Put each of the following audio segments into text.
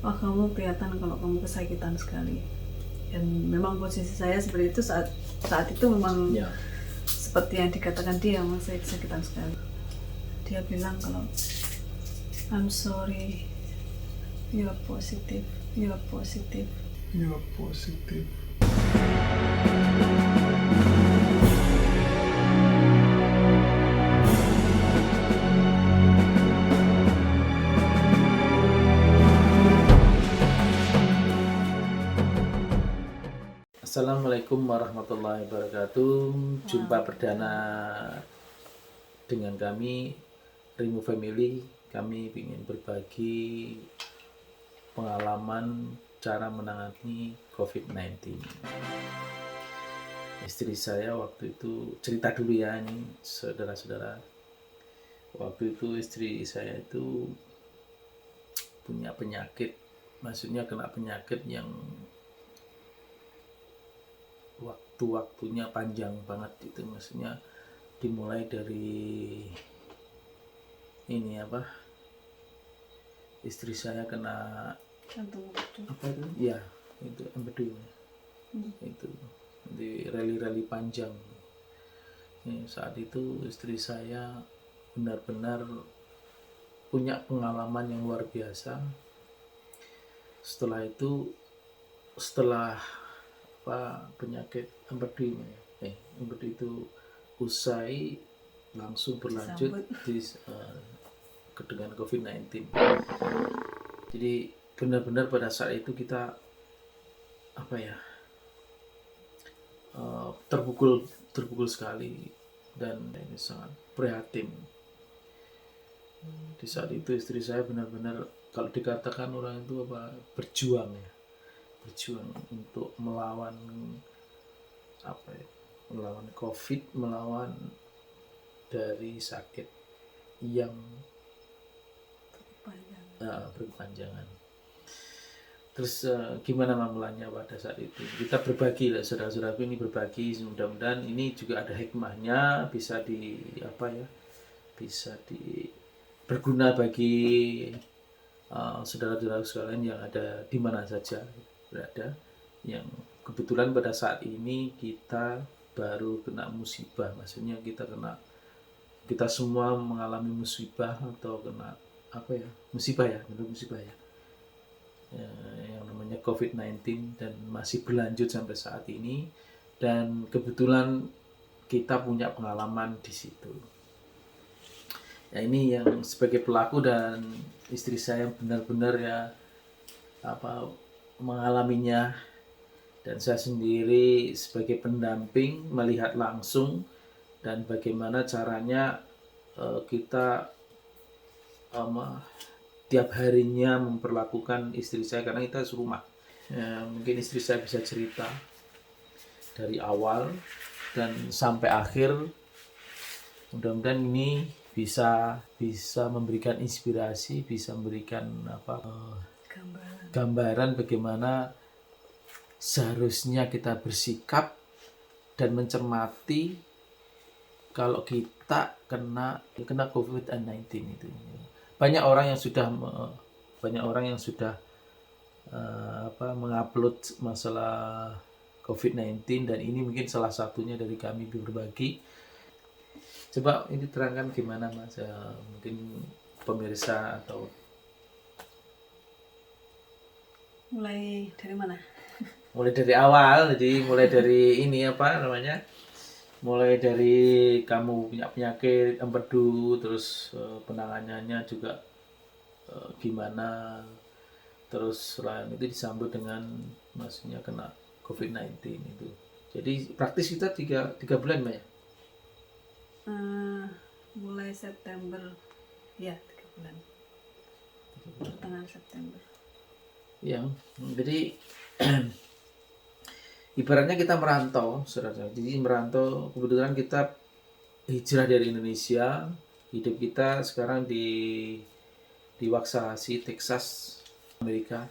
wah kamu kelihatan kalau kamu kesakitan sekali. Dan memang posisi saya seperti itu saat itu memang Ya. seperti yang dikatakan dia, memang saya kesakitan sekali. Dia bilang kalau I'm sorry, you are positive, you are positive, you are positive. Assalamualaikum warahmatullahi wabarakatuh. Jumpa perdana dengan kami Rimu Family. Kami ingin berbagi pengalaman cara menangani COVID-19. Istri saya waktu itu, cerita dulu ya ini saudara-saudara. Waktu itu istri saya itu punya penyakit, maksudnya kena penyakit yang waktunya panjang banget itu, maksudnya dimulai dari ini istri saya kena apa itu ya, itu empedu itu di rally panjang. Saat itu istri saya benar-benar punya pengalaman yang luar biasa. Setelah penyakit empedu itu usai, langsung berlanjut dengan COVID-19. Jadi benar-benar pada saat itu kita terpukul sekali, dan ini sangat prihatin. Di saat itu istri saya benar-benar, kalau dikatakan orang itu berjuang untuk melawan melawan COVID, melawan dari sakit yang berkepanjangan. Terus gimana mulanya pada saat itu? Kita berbagi lah, saudara-saudaraku ini berbagi. Mudah-mudahan ini juga ada hikmahnya, bisa berguna bagi saudara-saudara sekalian yang ada di mana saja berada. Yang kebetulan pada saat ini kita baru kena musibah, maksudnya kita semua mengalami musibah atau kena musibah ya, yang namanya COVID-19, dan masih berlanjut sampai saat ini. Dan kebetulan kita punya pengalaman di situ. Ya, ini yang sebagai pelaku, dan istri saya benar-benar mengalaminya, dan saya sendiri sebagai pendamping melihat langsung dan bagaimana caranya kita tiap harinya memperlakukan istri saya, karena kita serumah. Mungkin istri saya bisa cerita dari awal dan sampai akhir. Mudah-mudahan ini bisa memberikan inspirasi, bisa memberikan gambaran bagaimana seharusnya kita bersikap dan mencermati kalau kita kena COVID-19 itu. Banyak orang yang sudah mengupload masalah COVID-19, dan ini mungkin salah satunya dari kami berbagi. Coba ini terangkan gimana Mas, mungkin pemirsa atau Mulai dari mana? Mulai dari awal, jadi mulai dari mulai dari kamu punya penyakit empedu, terus penanganannya juga gimana, terus selain itu disambut dengan maksudnya kena COVID-19 itu. Jadi praktis kita 3 bulan Mbak ya? Mulai September, ya 3 bulan, pertengahan September. Ya, jadi ibaratnya kita merantau, saudara. Jadi merantau, kebetulan kita hijrah dari Indonesia, hidup kita sekarang di Waxahachie, Texas, Amerika.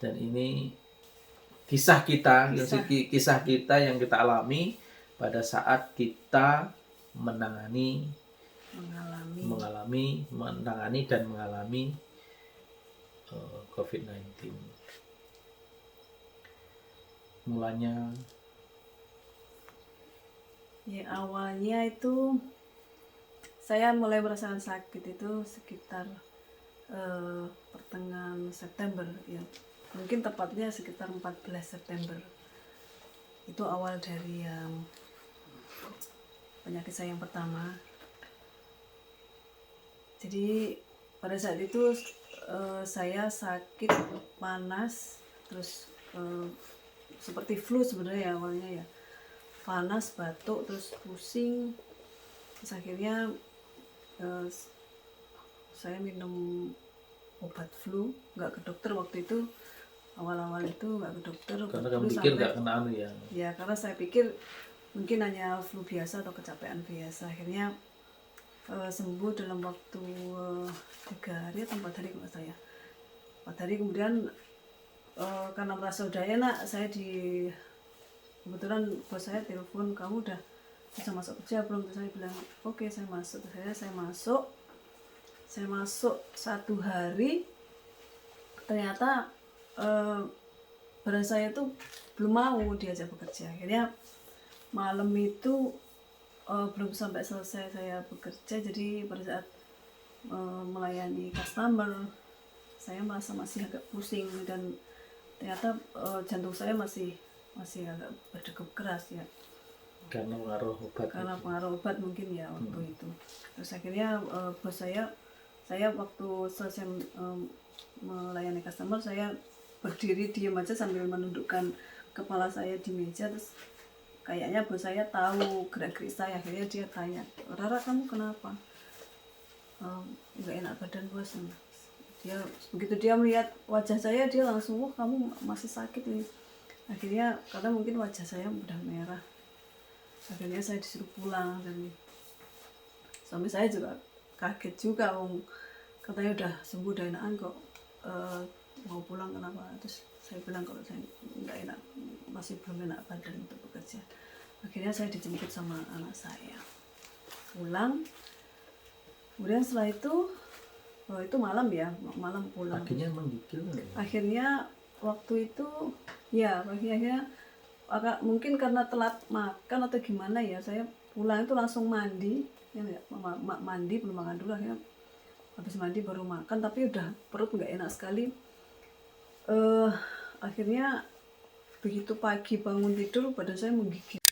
Dan ini kisah kita yang kita alami pada saat kita menangani dan mengalami COVID-19. Mulanya Ya awalnya itu saya mulai merasakan sakit itu sekitar pertengahan September ya. Mungkin tepatnya sekitar 14 September. Itu awal dari yang penyakit saya yang pertama. Jadi pada saat itu saya sakit, panas, terus seperti flu sebenarnya awalnya ya, panas, batuk, terus pusing, terus akhirnya saya minum obat flu, nggak ke dokter waktu itu, awal-awal itu nggak ke dokter, karena flu kamu pikir sampai nggak kena anu ya. ya karena saya pikir mungkin hanya flu biasa atau kecapean biasa. Akhirnya sembuh dalam waktu 3 hari atau 4 hari kalau saya 4 hari. Kemudian karena merasa udah enak, saya kebetulan bos saya telepon, kamu udah bisa masuk kerja belum? Terus saya bilang oke, saya masuk. Saya masuk 1 hari, ternyata badan saya tuh belum mau diajak bekerja. Akhirnya malam itu belum sampai selesai saya bekerja, jadi pada saat melayani customer saya merasa masih agak pusing dan ternyata jantung saya masih agak berdegup keras ya, Karena pengaruh obat. karena pengaruh obat mungkin ya waktu itu. Terus akhirnya bos saya waktu selesai melayani customer, saya berdiri diam aja sambil menundukkan kepala saya di meja. Terus kayaknya bos saya tahu gerak-gerik saya, akhirnya dia tanya, Rara kamu kenapa? Nggak enak badan bos. Begitu dia melihat wajah saya, dia langsung, wah kamu masih sakit ini. Akhirnya karena mungkin wajah saya udah merah, akhirnya saya disuruh pulang. Dan suami saya juga kaget juga, katanya udah sembuh, udah enakan kok mau pulang kenapa? Terus saya bilang kalau saya nggak enak, masih belum enak badan untuk bekerja. Akhirnya saya dijemput sama anak saya pulang. Kemudian setelah itu malam pulang. Akhirnya menggigil. Akhirnya waktu itu ya akhirnya mungkin karena telat makan atau gimana ya, saya pulang itu langsung mandi ya, mandi belum makan dulu. Akhirnya habis mandi baru makan, tapi udah perut nggak enak sekali. Akhirnya begitu pagi bangun tidur, badan saya menggigil.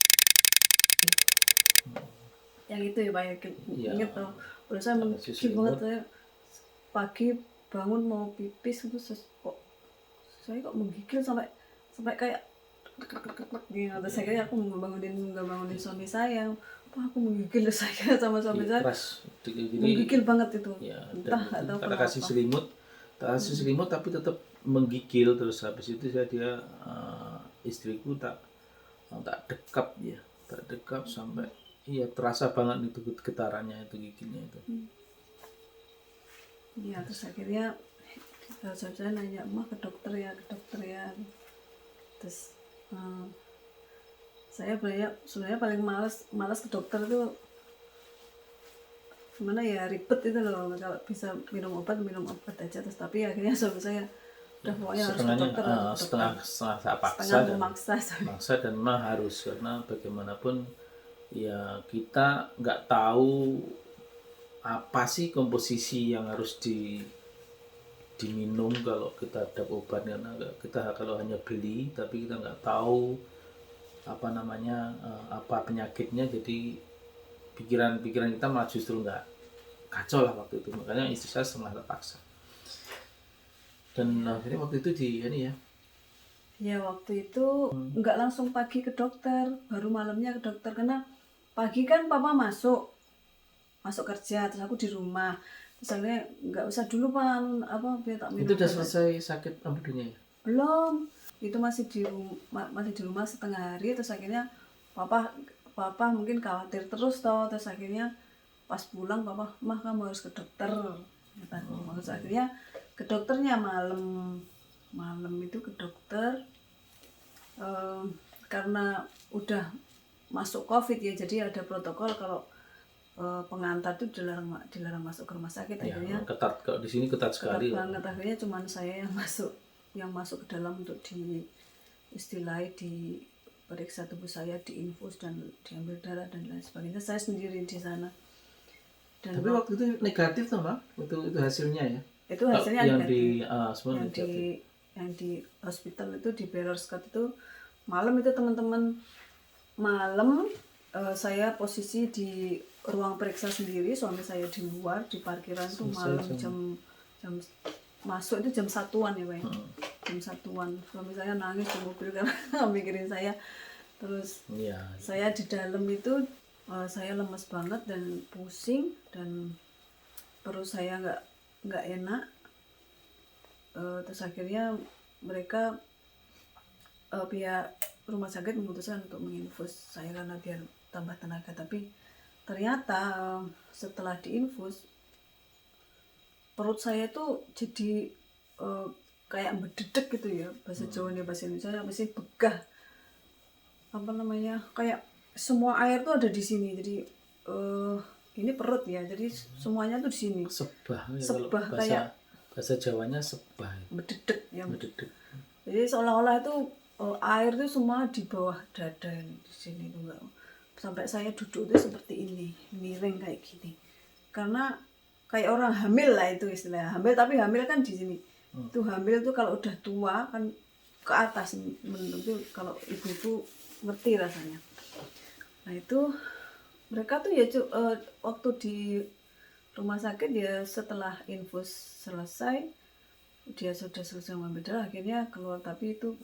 Yang itu ya Pak ya, inget tuh, badan saya menggigil banget. Saya pagi bangun mau pipis itu kok saya menggigil sampai kayak gitu. Saya kira aku nggak bangunin suami saya, aku menggigil saya sama suami saya. Keras, menggigil banget itu ya, entah atau kenapa. kasih selimut tapi tetap menggigil. Terus habis itu dia istriku tak dekap sampai iya terasa banget itu getarannya, itu gigilnya itu. Iya, terus akhirnya saya nanya, mah ke dokter ya. Terus saya sebenarnya paling malas ke dokter itu gimana ya, ribet itu loh. Kalau bisa minum obat aja. Terus tapi akhirnya suami saya udah pokoknya harus ke dokter. Setengah paksa dan memang harus, karena bagaimanapun ya kita nggak tahu apa sih komposisi yang harus diminum kalau kita ada obat. Karena kita kalau hanya beli tapi kita nggak tahu apa penyakitnya, jadi pikiran kita malah justru nggak kacau lah waktu itu. Makanya istri saya setengah terpaksa. Dan akhirnya waktu itu ya waktu itu nggak langsung pagi ke dokter, baru malamnya ke dokter. Karena pagi kan papa masuk kerja, terus aku di rumah. Terus akhirnya nggak usah dulu Pak, biar tak minum. Itu udah selesai sakit ampudunya ya? Belum, itu masih di rumah setengah hari. Terus akhirnya papa mungkin khawatir terus toh. Terus akhirnya pas pulang papa, mah kamu harus ke dokter. Terus akhirnya ke dokternya malam itu ke dokter. Karena udah masuk COVID ya, jadi ada protokol kalau pengantar tuh dilarang masuk ke rumah sakit. Ya, Akhirnya ketat, kalau di sini ketat sekali. banget. Akhirnya cuman saya yang masuk ke dalam untuk diperiksa tubuh saya, diinfus dan diambil darah dan lain sebagainya. Saya sendiri di sana. Dan Tapi waktu itu negatif tuh Bang, itu hasilnya ya. itu hasilnya yang negatif. semua negatif. Yang di hospital itu di Baylor Scott itu malam itu teman-teman, malam saya posisi di ruang periksa sendiri, suami saya di luar di parkiran tuh malam jam masuk itu jam 1-an ya Pak. Jam 1-an suami saya nangis di mobil karena mikirin saya. Terus saya di dalam itu saya lemes banget dan pusing dan perut saya nggak enak. Terus akhirnya mereka pihak rumah sakit memutuskan untuk menginfus saya karena biar tambah tenaga. Tapi ternyata setelah diinfus perut saya tuh jadi kayak berdedek gitu ya, bahasa Jawanya, bahasa Indonesia apa sih, begah, apa namanya, kayak semua air tuh ada di sini. Jadi ini perut ya, jadi semuanya tuh di sini. Sebah Kayak bahasa Jawanya sebah. Berdedek ya. Berdedek. Jadi seolah-olah itu air tuh semua di bawah dada di sini tuh, enggak. Sampai saya duduk tuh seperti ini, miring kayak gini. Karena kayak orang hamil lah itu istilahnya. Hamil, tapi hamil kan di sini. Itu hamil tuh kalau udah tua kan ke atas menurut kalau ibu-ibu ngerti rasanya. Nah itu mereka tuh ya waktu di rumah sakit ya setelah infus selesai dia sudah selesai mengambil darah, akhirnya keluar, tapi itu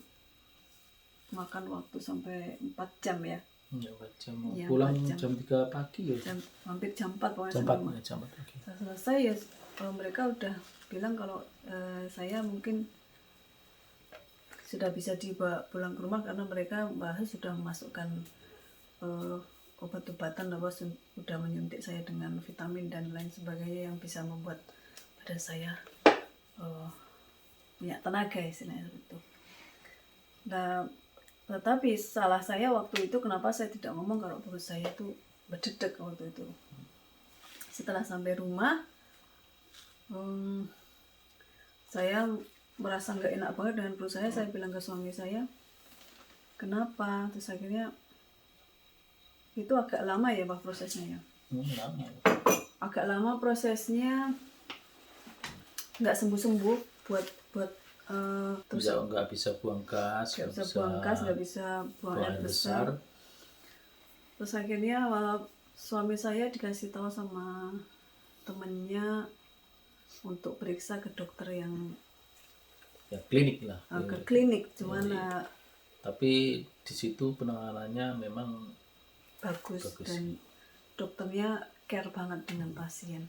makan waktu sampai 4 jam ya. 4 jam. Pulang jam 3 pagi ya. Hampir jam 4 pokoknya. Jam 4 pagi. Selesai ya mereka udah bilang kalau saya mungkin sudah bisa dibawa pulang ke rumah karena mereka bahas sudah memasukkan obat-obatan, sudah menyuntik saya dengan vitamin dan lain sebagainya yang bisa membuat badan saya punya tenaga istilahnya itu. Nah, tetapi salah saya waktu itu kenapa saya tidak ngomong kalau perut saya itu berdedek waktu itu. Setelah sampai rumah saya merasa nggak enak banget dengan perut saya bilang ke suami saya, kenapa? Terus akhirnya itu agak lama ya Pak prosesnya ya. Agak lama prosesnya, nggak sembuh-sembuh buat terus nggak bisa buang gas, nggak bisa buang air besar. Terus akhirnya suami saya dikasih tahu sama temennya untuk periksa ke dokter yang klinik lah. Ke klinik, cuman tapi di situ penanganannya memang bagus dan dokternya care banget dengan pasien.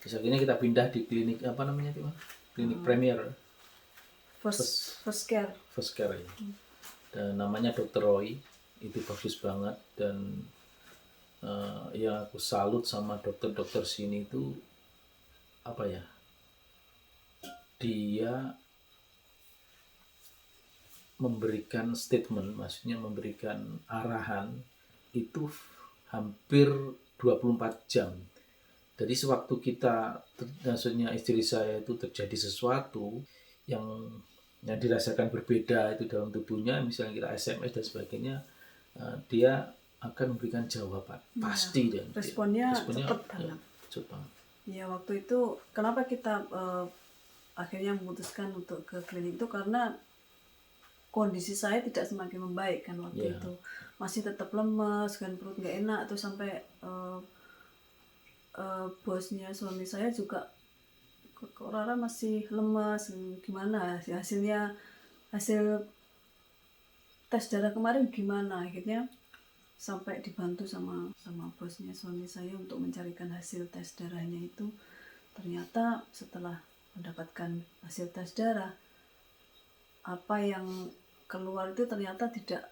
Terus akhirnya kita pindah di klinik apa namanya itu, klinik Premier. First Care ya. Dan namanya Dr. Roy, itu bagus banget. Dan yang aku salut sama dokter-dokter sini itu apa ya, dia memberikan statement, maksudnya memberikan arahan itu hampir 24 jam. Jadi sewaktu kita, maksudnya istri saya itu terjadi sesuatu yang dirasakan berbeda itu dalam tubuhnya, misalnya kita SMS dan sebagainya, dia akan memberikan jawaban pasti dan responnya cepat banget. Ya waktu itu kenapa kita akhirnya memutuskan untuk ke klinik itu karena kondisi saya tidak semakin membaik kan waktu itu, masih tetap lemes kan, perut nggak enak tuh sampai bosnya suami saya juga kok Rara masih lemes, gimana hasil tes darah kemarin gimana. Akhirnya sampai dibantu sama bosnya suami saya untuk mencarikan hasil tes darahnya itu. Ternyata setelah mendapatkan hasil tes darah, apa yang keluar itu ternyata tidak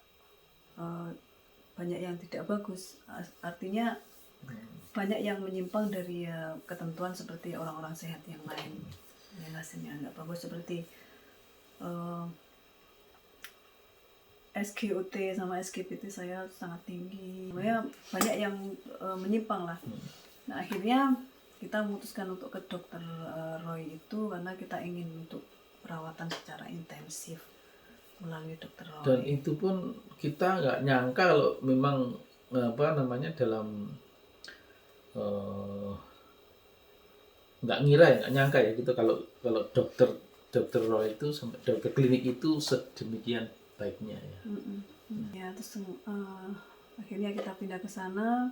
banyak yang tidak bagus, artinya banyak yang menyimpang dari ketentuan seperti orang-orang sehat yang lain, yang hasilnya nggak bagus, seperti SGOT sama SGPT saya sangat tinggi. Banyak yang menyimpang lah. Nah akhirnya kita memutuskan untuk ke dokter Roy itu karena kita ingin untuk perawatan secara intensif melalui dokter Roy. Dan itu pun kita nggak nyangka kalau memang dalam nggak nyangka ya gitu kalau dokter Roy itu sampai dokter klinik itu sedemikian baiknya ya. Ya terus akhirnya kita pindah ke sana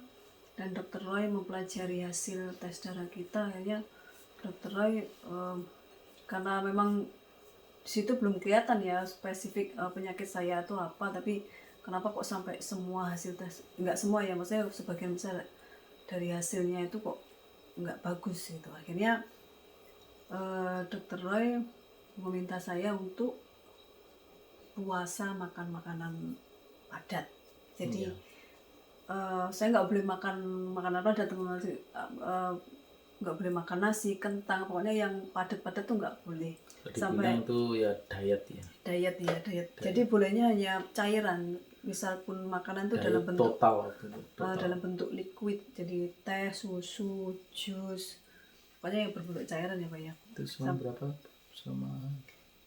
dan dokter Roy mempelajari hasil tes darah kita. Akhirnya dokter Roy karena memang di situ belum kelihatan ya spesifik penyakit saya itu apa, tapi kenapa kok sampai semua hasil tes, nggak semua ya, maksudnya sebagian besar dari hasilnya itu kok nggak bagus gitu. Akhirnya dokter Roy meminta saya untuk puasa makan makanan padat. Jadi saya nggak boleh makan makanan padat, nggak boleh makan nasi, kentang, pokoknya yang padat-padat tuh nggak boleh. Sampai itu ya diet. Jadi bolehnya hanya cairan, misal pun makanan itu dalam bentuk total. Dalam bentuk liquid, jadi teh, susu, jus, pokoknya yang berbentuk cairan ya Pak ya. Itu selama berapa?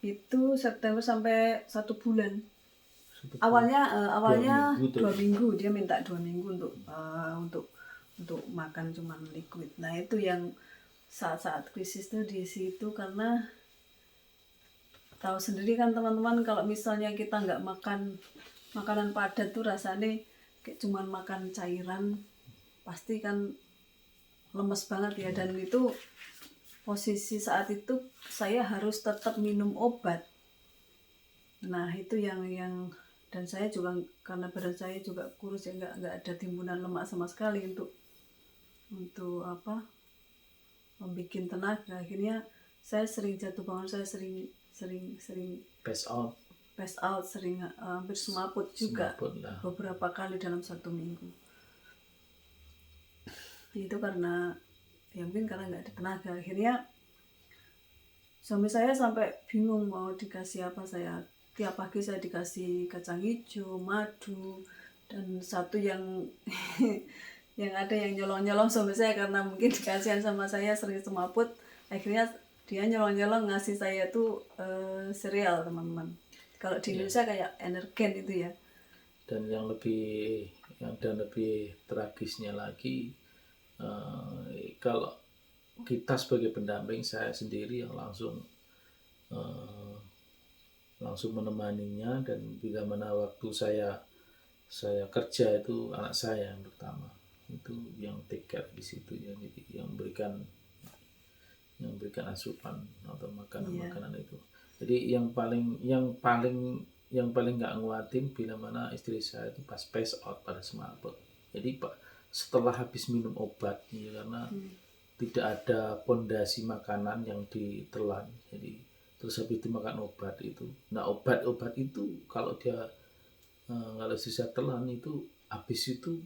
Itu September sampai 1 bulan. Awalnya 2 minggu, dia minta 2 minggu untuk makan cuman liquid. Nah itu yang saat-saat krisis tuh di situ, karena tahu sendiri kan teman-teman kalau misalnya kita nggak makan makanan padat tuh rasanya kayak cuman makan cairan, pasti kan lemes banget ya. Dan itu posisi saat itu saya harus tetap minum obat. Nah itu yang dan saya juga karena badan saya juga kurus ya, nggak ada timbunan lemak sama sekali untuk membuat tenaga. Akhirnya saya sering jatuh bangun, saya sering pass out, sering hampir semaput juga beberapa kali dalam 1 minggu. Itu karena ya mungkin karena nggak ada tenaga. Akhirnya suami saya sampai bingung mau dikasih apa. Saya tiap pagi saya dikasih kacang hijau, madu, dan satu yang yang ada yang nyolong-nyolong suami saya karena mungkin dikasihan sama saya sering semaput. Akhirnya dia nyolong-nyolong ngasih saya tuh sereal teman-teman. Kalau di Indonesia kayak Energen itu ya. Dan yang lebih tragisnya lagi, kalau kita sebagai pendamping, saya sendiri yang langsung menemaninya. Dan bila mana waktu saya kerja itu anak saya yang pertama itu yang take care di situ ya, jadi yang berikan asupan atau makanan itu. Jadi yang paling nggak nguatin bila mana istri saya itu pas pass out pada semaput. Jadi setelah habis minum obat ya, karena tidak ada pondasi makanan yang ditelan, jadi terus habis itu makan obat itu. Nah obat itu kalau sisa telan itu habis itu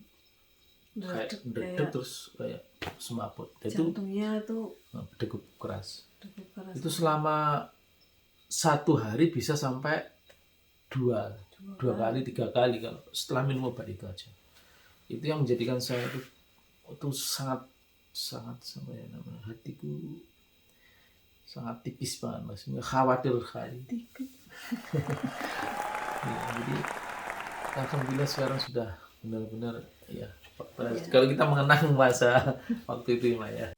kayak terus kayak semaput. Jantungnya itu berdegup keras. Itu selama 1 hari bisa sampai 2 kali 3 kali kalau setelah minum obat itu aja. Itu yang menjadikan saya itu sangat hatiku sangat tipis banget, maksudnya khawatir sekali. Ya, jadi alhamdulillah sekarang sudah benar-benar ya. Kalau kita mengenang masa waktu itu ya.